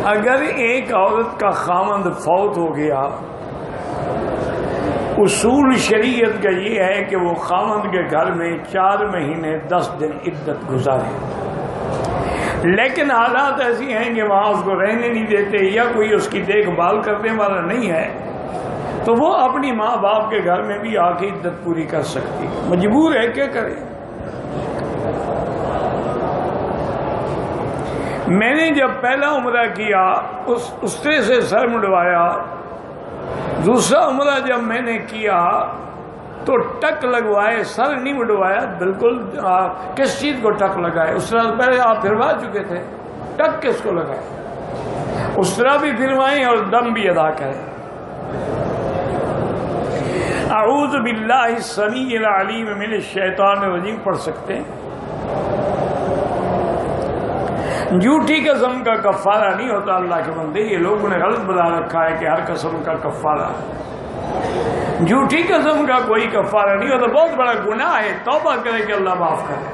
اگر ایک عورت کا خاوند فوت ہو گیا، اصول شریعت کا یہ ہے کہ وہ خاوند کے گھر میں 4 مہینے 10 دن عدت گزارے، لیکن حالات ایسی ہیں کہ وہاں اس کو رہنے نہیں دیتے یا کوئی اس کی دیکھ بھال کرنے والا نہیں ہے، تو وہ اپنی ماں باپ کے گھر میں بھی آ کے عدت پوری کر سکتی، مجبور ہے، کیا کرے۔ میں نے جب پہلا عمرہ کیا اس اسرے سے سر مڈوایا، دوسرا عمرہ جب میں نے کیا تو ٹک لگوائے، سر نہیں مڈوایا، بالکل کس چیز کو ٹک لگائے؟ اسرا پہلے آپ پھروا چکے تھے، ٹک کس کو لگائے؟ اسرا بھی پھروائیں اور دم بھی ادا کریں۔ اعوذ باللہ السمیع العلیم من الشیطان الرجیم پڑھ سکتے ہیں۔ جھوٹی قسم کا کفارہ نہیں ہوتا اللہ کے بندے، یہ لوگوں نے غلط بنا رکھا ہے کہ ہر قسم کا کفارہ، جھوٹی قسم کا کوئی کفارہ نہیں ہوتا، بہت بڑا گناہ ہے، توبہ کرے کہ اللہ معاف کرے۔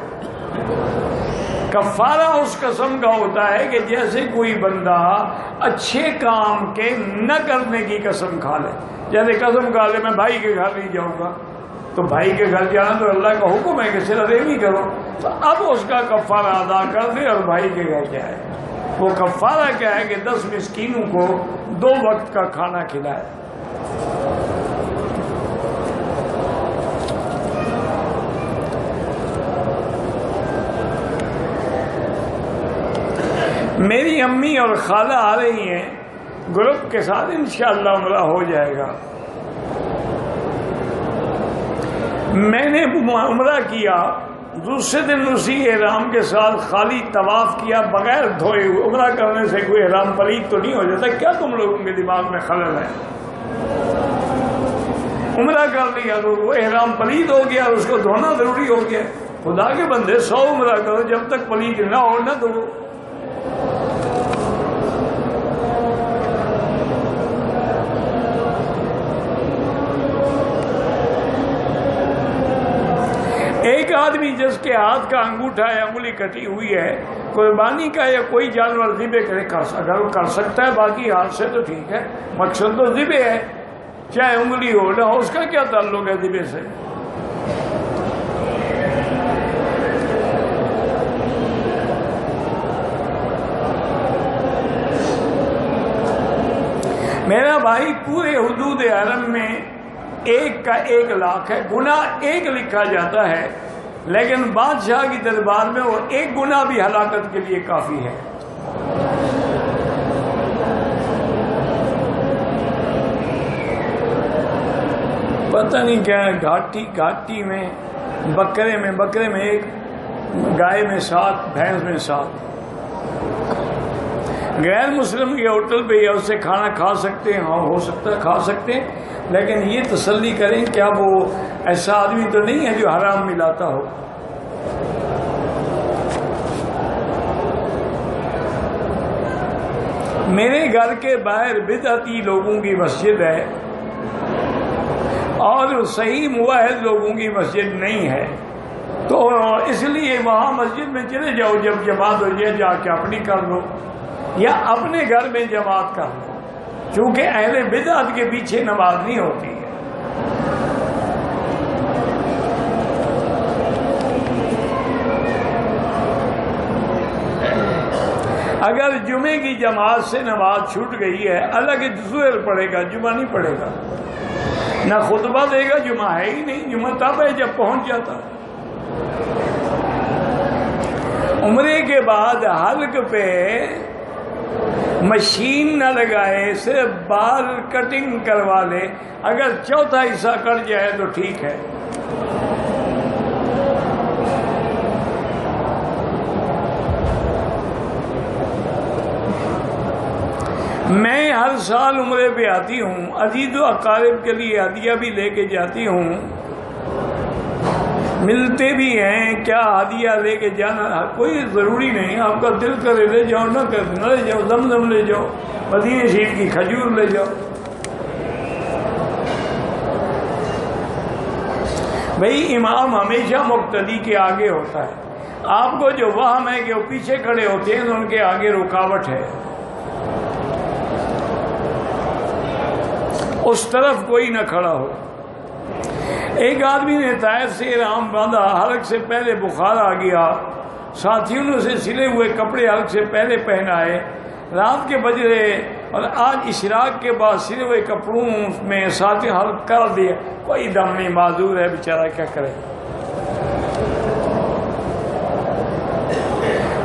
کفارہ اس قسم کا ہوتا ہے کہ جیسے کوئی بندہ اچھے کام کے نہ کرنے کی قسم کھا لے، جیسے قسم کھا لے میں بھائی کے گھر نہیں جاؤں گا، تو بھائی کے گھر جانا تو اللہ کا حکم ہے کہ صلہ رحمی کرو، تو اب اس کا کفارہ ادا کر دے اور بھائی کے گھر جائے۔ وہ کفارہ کیا ہے کہ 10 مسکینوں کو 2 وقت کا کھانا کھلائے۔ میری امی اور خالہ آ رہی ہیں گروپ کے ساتھ، انشاءاللہ عمرہ ہو جائے گا۔ میں نے عمرہ کیا، دوسرے دن اسی احرام کے ساتھ خالی طواف کیا بغیر دھوئے ہوئے۔ عمرہ کرنے سے کوئی احرام پلید تو نہیں ہو جاتا؟ کیا تم لوگوں کے دماغ میں خلل ہے؟ عمرہ کر لیا تو وہ احرام پلید ہو گیا، اس کو دھونا ضروری ہو گیا۔ خدا کے بندے 100 عمرہ کرو، جب تک پلید نہ ہو نہ دھو۔ ایک آدمی جس کے ہاتھ کا انگوٹھا یا انگلی کٹی ہوئی ہے، قربانی کا یا کوئی جانور ذبح کرے، اگر وہ کر سکتا ہے باقی ہاتھ سے تو ٹھیک ہے، مقصد تو ذبح ہے، چاہے انگلی ہو نہ ہو، اس کا کیا تعلق ہے ذبح سے؟ میرا بھائی پورے حدود حرم میں 1 کا 1 لاکھ ہے، گناہ 1 لکھا جاتا ہے، لیکن بادشاہ کی دربار میں وہ 1 گناہ بھی ہلاکت کے لیے کافی ہے۔ پتہ نہیں کیا ہے، گھاٹی میں بکرے میں 1، گائے میں 7، بھینس میں 7۔ غیر مسلم کے ہوٹل پہ یا اس سے کھانا کھا سکتے ہیں، ہاں ہو سکتا ہے کھا سکتے ہیں، لیکن یہ تسلی کریں کیا وہ ایسا آدمی تو نہیں ہے جو حرام ملاتا ہو۔ میرے گھر کے باہر بدعتی لوگوں کی مسجد ہے اور صحیح موحد لوگوں کی مسجد نہیں ہے، تو اس لیے وہاں مسجد میں چلے جاؤ، جب جماعت ہو جائے جا کے اپنی کر لو یا اپنے گھر میں جماعت کر لو، کیونکہ اہل بدعت کے پیچھے نماز نہیں ہوتی ہے۔ اگر جمعے کی جماعت سے نماز چھوٹ گئی ہے، الگ ظہر پڑھے گا، جمعہ نہیں پڑھے گا، نہ خطبہ دے گا، جمعہ ہے ہی نہیں، جمعہ تب ہے جب پہنچ جاتا۔ عمرے کے بعد حلق پہ مشین نہ لگائے، صرف بال کٹنگ کروا لے، اگر 1/4 حصہ کٹ جائے تو ٹھیک ہے۔ میں ہر سال عمرے پہ آتی ہوں، عزیز و اقارب کے لیے ہدیہ بھی لے کے جاتی ہوں، ملتے بھی ہیں، کیا ہدیہ لے کے جانا کوئی ضروری نہیں، آپ کا دل کرے لے جاؤ، نہ لے جاؤ، زمزم لے جاؤ، مدینہ شریف کی کھجور لے جاؤ۔ بھئی امام ہمیشہ مقتدی کے آگے ہوتا ہے، آپ کو جو وہم ہے کہ وہ پیچھے کھڑے ہوتے ہیں تو ان کے آگے رکاوٹ ہے۔ اس طرف کوئی نہ کھڑا ہو۔ ایک آدمی نے طائف سے احرام باندھا، حلق سے پہلے بخار آ گیا، ساتھیوں نے اسے سلے ہوئے کپڑے حلق سے پہلے پہنائے، رات کے بج رہے اور آج اشراق کے بعد سلے ہوئے کپڑوں میں ساتھی حلق کر دیا، کوئی دم نہیں، معذور ہے بیچارہ، کیا کرے۔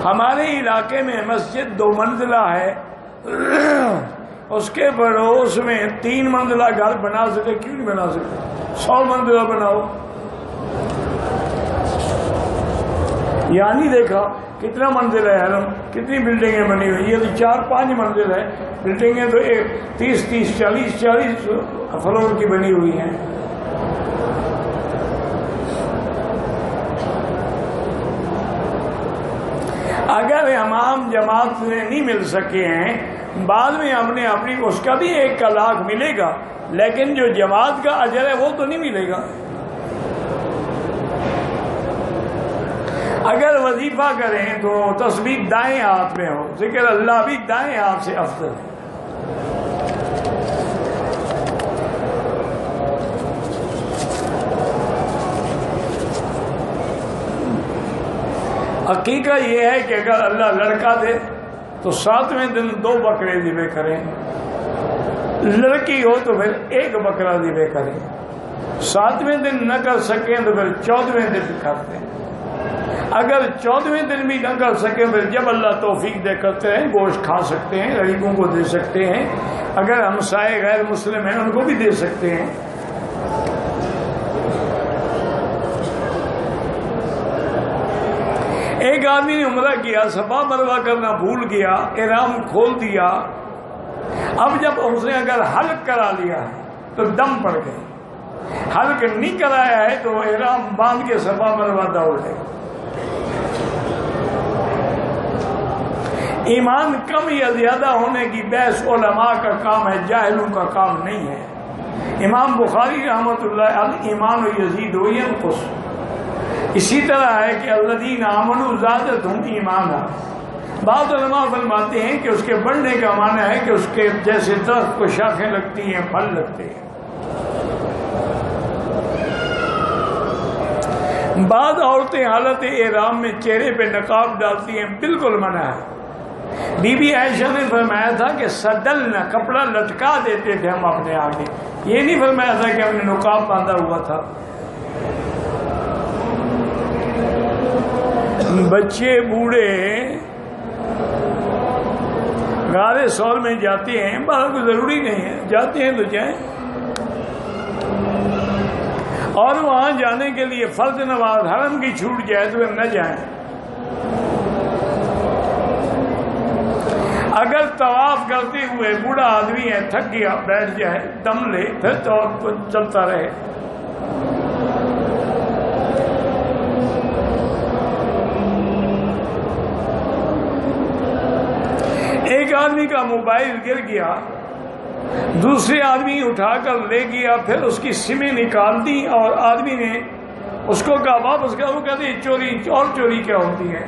ہمارے علاقے میں مسجد 2 منزلہ ہے، اس کے پڑوس میں 3 منزلہ گھر بنا سکے، کیوں نہیں بنا سکتے؟ 100 منزلہ بناؤ۔ یعنی دیکھا کتنا منزل ہے حرم، کتنی بلڈنگیں بنی ہوئی، یہ تو 4-5 منزل ہے، بلڈنگیں تو 30-30 40-40 فلور کی بنی ہوئی ہیں۔ اگر امام جماعت میں نہیں مل سکے ہیں، بعد میں اپنی اس کا بھی 1 لاکھ ملے گا، لیکن جو جماعت کا اجر ہے وہ تو نہیں ملے گا۔ اگر وظیفہ کریں تو تسبیح دائیں ہاتھ میں ہو، ذکر اللہ بھی دائیں ہاتھ سے افضل ہے۔ حقیقہ یہ ہے کہ اگر اللہ لڑکا دے تو 7ویں دن 2 بکرے ذبح کریں، لڑکی ہو تو پھر 1 بکرا ذبح کریں، 7ویں دن نہ کر سکیں تو پھر 14ویں دن کرتے ہیں، اگر 14ویں دن بھی نہ کر سکیں پھر جب اللہ توفیق دے کرتے ہیں گوشت کھا سکتے ہیں، غریبوں کو دے سکتے ہیں، اگر ہمسائے غیر مسلم ہیں ان کو بھی دے سکتے ہیں۔ ایک آدمی نے عمرہ کیا، صفا مروہ کرنا بھول گیا، احرام کھول دیا، اب جب اس نے اگر حلق کرا لیا ہے تو دم پڑ گئے، حلق نہیں کرایا ہے تو احرام باندھ کے صفا مروہ دوڑ لے۔ ایمان کم یا زیادہ ہونے کی بحث علماء کا کام ہے، جاہلوں کا کام نہیں ہے۔ امام بخاری رحمۃ اللہ علیہ ایمان و یزید و ینقص، اسی طرح ہے کہ الذین آمنوا زادتہم ایمانا، بعض علماء فرماتے ہیں کہ اس کے بڑھنے کا معنی ہے کہ اس کے جیسے درخت کو شاخیں لگتی ہیں پھل لگتے ہیں۔ بعض عورتیں حالت احرام میں چہرے پہ نقاب ڈالتی ہیں، بالکل منع ہے۔ بی بی عائشہ نے فرمایا تھا کہ سدلنا، کپڑا لٹکا دیتے تھے ہم اپنے آگے، یہ نہیں فرمایا تھا کہ ہم نے نقاب باندھا ہوا تھا۔ بچے بوڑھے غار سور میں جاتے ہیں، باہر کو ضروری نہیں ہے، جاتے ہیں تو جائیں، اور وہاں جانے کے لیے فرض نماز حرم کی چھوٹ جائے تو پھر نہ جائیں۔ اگر طواف کرتے ہوئے بوڑھا آدمی ہے، تھک گیا، بیٹھ جائے، دم لے، پھر طواف چلتا رہے۔ ایک آدمی کا موبائل گر گیا، دوسرے آدمی اٹھا کر لے گیا، پھر اس کی سمیں نکال دی اور آدمی نے اس کو کہا واپس کر، وہ کہتے ہیں چوری، اور چوری کیا ہوتی ہے،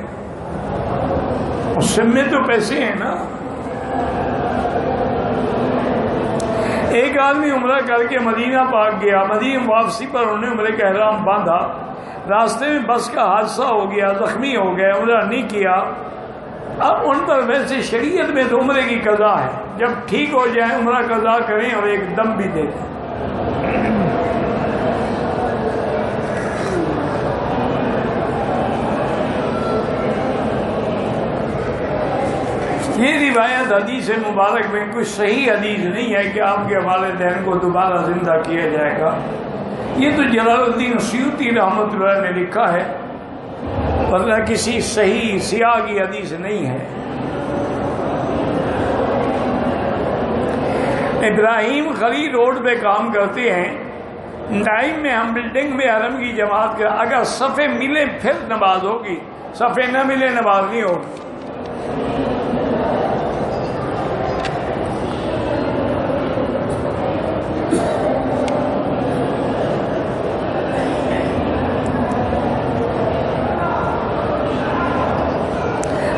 اس سم میں تو پیسے ہیں نا۔ ایک آدمی عمرہ کر کے مدینہ پاک گیا، مدینہ واپسی پر انہوں نے عمرے کا احرام باندھا، راستے میں بس کا حادثہ ہو گیا، زخمی ہو گئے، عمرہ نہیں کیا۔ اب ان پر ویسے شریعت میں تو عمرے کی قضا ہے، جب ٹھیک ہو جائیں عمرہ قضا کریں اور ایک دم بھی دے دیں۔ یہ روایت حدیث مبارک میں کچھ صحیح حدیث نہیں ہے کہ آپ کے والدین کو دوبارہ زندہ کیا جائے گا، یہ تو جلال الدین سیوطی رحمۃ اللہ نے لکھا ہے، ورنہ کسی صحیح سیاقی حدیث نہیں ہے۔ ابراہیم خلیل روڈ پہ کام کرتے ہیں، ٹائم میں ہم بلڈنگ میں حرم کی جماعت کر، اگر صفے ملے پھر نماز ہوگی، صفے نہ ملے نماز نہیں ہوگی۔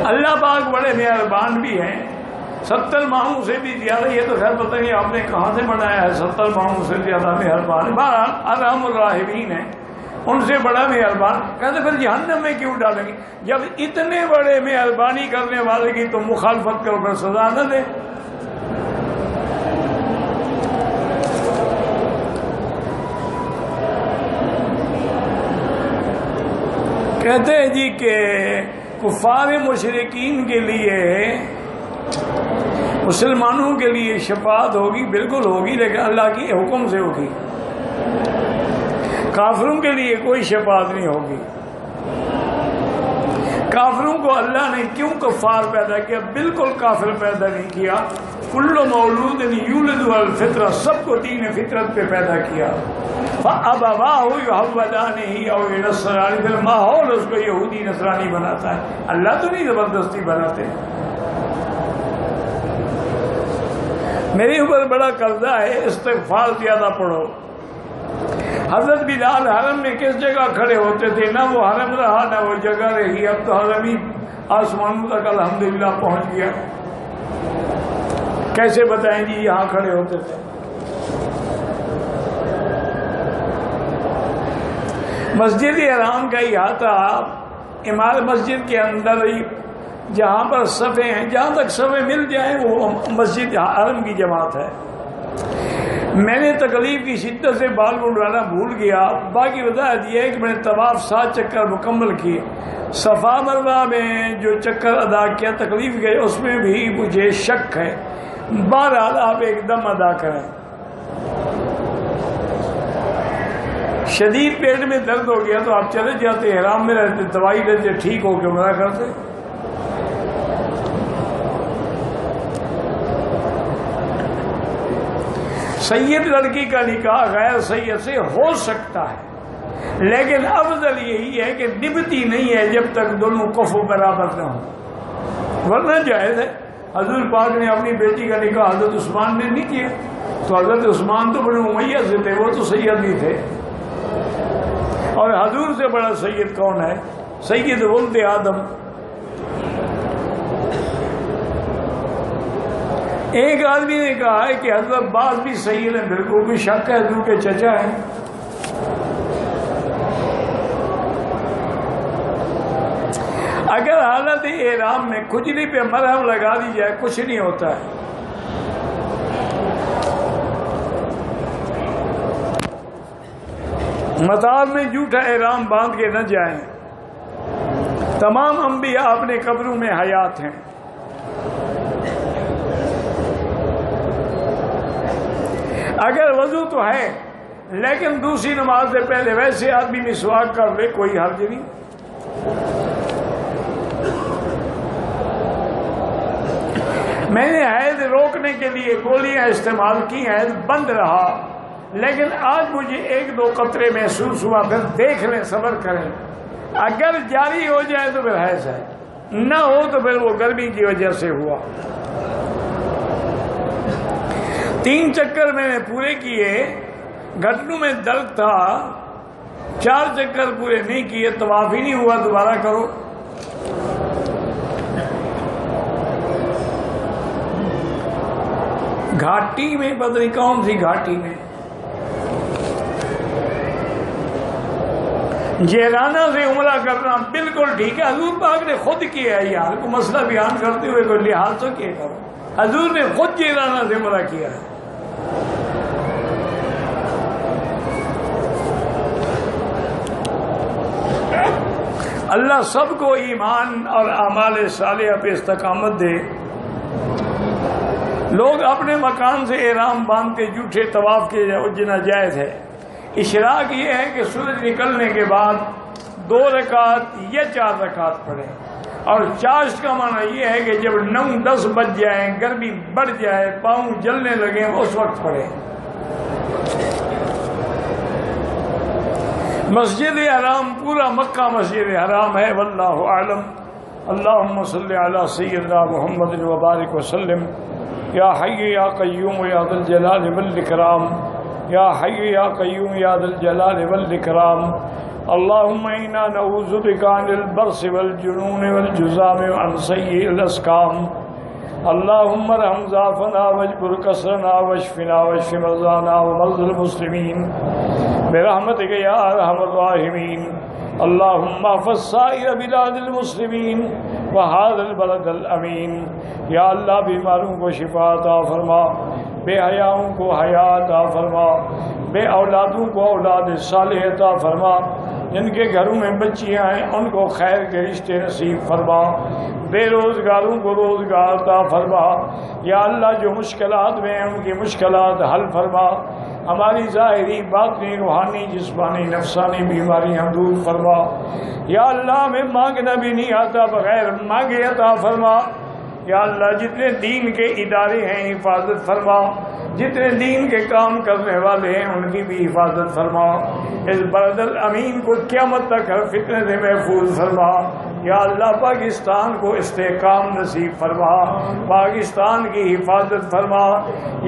اللہ پاک بڑے مہربان بھی ہیں، 70 ماہوں سے بھی زیادہ، یہ تو خیر پتہ نہیں آپ نے کہاں سے بنایا ہے 70 ماہوں سے زیادہ مہربان، بہرحال ارحم الراحمین ہے، ان سے بڑا مہربان۔ کہتے پھر جہنم میں کیوں ڈالیں گے؟ جب اتنے بڑے مہربانی کرنے والے کی تو مخالفت کرو، پھر سزا نہ دے۔ کہتے ہیں جی کہ کفار مشرکین کے لیے مسلمانوں کے لیے شفاعت ہوگی، بالکل ہوگی، لیکن اللہ کی حکم سے ہوگی۔ کافروں کے لیے کوئی شفاعت نہیں ہوگی۔ کافروں کو اللہ نے کیوں کفار پیدا کیا؟ بالکل کافر پیدا نہیں کیا۔ کل مولود یولد الفطرہ، سب کو دین فطرت پہ پیدا کیا۔ فَأَبَوَاهُ يُحَوِّدَانِهِ أَوْ يُنَصِّرَانِهِ، پھر ماحول اس کو یہودی نصرانی بناتا ہے، اللہ تو نہیں زبردستی بناتے۔ میرے اوپر بڑا قرضہ ہے، استغفار زیادہ پڑھو۔ حضرت بلال حرم میں کس جگہ کھڑے ہوتے تھے؟ نہ وہ حرم رہا نہ وہ جگہ رہی، اب تو حرم ہی آسمانوں تک الحمدللہ پہنچ گیا۔ کیسے بتائیں جی یہاں کھڑے ہوتے تھے؟ مسجد حرام کا احاطہ عمارت مسجد کے اندر ہی، جہاں پر صفیں ہیں، جہاں تک صفیں مل جائیں وہ مسجد حرم کی جماعت ہے۔ میں نے تکلیف کی شدت سے بال منڈوانا بھول گیا، باقی وضاحت یہ ہے کہ میں نے طواف 7 چکر مکمل کیے۔ صفا مروہ میں جو چکر ادا کیا تکلیف گئے، اس میں بھی مجھے شک ہے، بہرحال آپ ایک دم ادا کریں۔ شدید پیٹ میں درد ہو گیا تو آپ چلے جاتے، احرام میں رہتے، دوائی لیتے، ٹھیک ہو کے عمرہ کرتے۔ سید لڑکی کا نکاح غیر سید سے ہو سکتا ہے، لیکن افضل یہی ہے کہ نبھتی نہیں ہے جب تک دونوں کفو برابر نہ ہوں، ورنہ جائز ہے۔ حضور پاک نے اپنی بیٹی کا نکاح حضرت عثمان نے نہیں کیا، تو حضرت عثمان تو بنو امیہ سے تھے، وہ تو سید ہی تھے، اور حضور سے بڑا سید کون ہے؟ سید ولد آدم۔ ایک آدمی نے کہا ہے کہ حضرت عباس بھی سید ہیں، بالکل بھی شک ہے، حضور کے چچا ہیں۔ اگر حالت احرام میں کھجلی پہ مرہم لگا دی جائے کچھ نہیں ہوتا ہے۔ مطار میں جھوٹا احرام باندھ کے نہ جائیں۔ تمام انبیاء اپنے قبروں میں حیات ہیں۔ اگر وضو تو ہے لیکن دوسری نماز سے پہلے ویسے آدمی مسواک کر لے، کوئی حرج نہیں۔ میں نے حیض روکنے کے لیے گولیاں استعمال کی، حیض بند رہا، لیکن آج مجھے 1-2 قطرے محسوس ہوا، پھر دیکھ لیں، صبر کریں، اگر جاری ہو جائے تو پھر حیض ہے، نہ ہو تو پھر وہ گرمی کی وجہ سے ہوا۔ 3 چکر میں نے پورے کیے، گھٹنوں میں درد تھا، 4 چکر پورے نہیں کیے، طواف ہی نہیں ہوا، دوبارہ کرو۔ گھاٹی میں، پتہ نہیں کون سی گھاٹی میں، جیلانہ سے عمرہ کرنا بالکل ٹھیک ہے، حضور پاک نے خود کیا ہے، یار کو مسئلہ بیان کرتے ہوئے کوئی لحاظ تو کیا کرو، حضور نے خود جیلانہ سے عمرہ کیا ہے۔ اللہ سب کو ایمان اور اعمال صالحہ پہ استقامت دے۔ لوگ اپنے مکان سے احرام باندھتے جھوٹے طواف کے ناجائز ہے۔ اشراق یہ ہے کہ سورج نکلنے کے بعد 2 رکعت یا 4 رکعت پڑھیں، اور چاشت کا معنی یہ ہے کہ جب 9-10 بج جائیں، گرمی بڑھ جائے، پاؤں جلنے لگیں، اس وقت پڑھیں۔ مسجد حرام پورا مکہ مسجد حرام ہے، واللہ اعلم۔ اللہم صلی علی سیدنا محمد وبارک وسلم۔ یا حی یا قیوم یا ذی الجلال والاکرام، یا حی یا قیوم یا ذی الجلال والاکرام۔ اللہم انا نعوذ بک عن البرص والجنون والجذام وعن سیء الاسقام۔ اللهم ارحم ضعفنا واجبر كسرنا واشفنا واشف مرضانا ومرضى المسلمين برحمتك يا ارحم الراحمين. اللهم احفظ سائر بلاد المسلمین وهذا البلد الامین. یا اللہ بیماروں کو شفا عطا فرما، بے حیاؤں کو حیا عطا فرما، بے اولادوں کو اولاد صالح عطا فرما، جن کے گھروں میں بچیاں ہیں ان کو خیر کے رشتے نصیب فرما، بے روزگاروں کو روزگار عطا فرما. یا اللہ جو مشکلات میں ہیں ان کی مشکلات حل فرما، ہماری ظاہری باطنی روحانی جسمانی نفسانی بیماریاں دور فرما. یا اللہ ہمیں مانگنا بھی نہیں آتا، بغیر مانگے عطا فرما. یا اللہ جتنے دین کے ادارے ہیں حفاظت فرما، جتنے دین کے کام کرنے والے ہیں ان کی بھی حفاظت فرما. اس بلد الامین کو قیامت تک ہر فتنے سے محفوظ فرما. یا اللہ پاکستان کو استحکام نصیب فرما، پاکستان کی حفاظت فرما،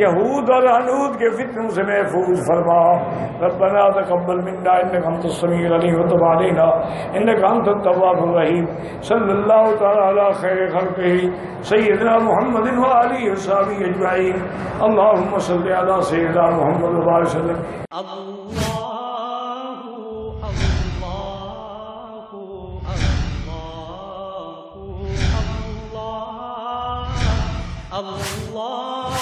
یہود اور عنود کے فتنوں سے محفوظ فرما. ربنا تقبل منا انك انت السميع العليم وتب علينا انك انت التواب الرحيم. صلی اللہ تعالی علی خیر خلقہ سیدنا محمد وآلہ وصحبہ اجمعین. اللهم صل علی سیدنا محمد وبارک وسلم. اللہ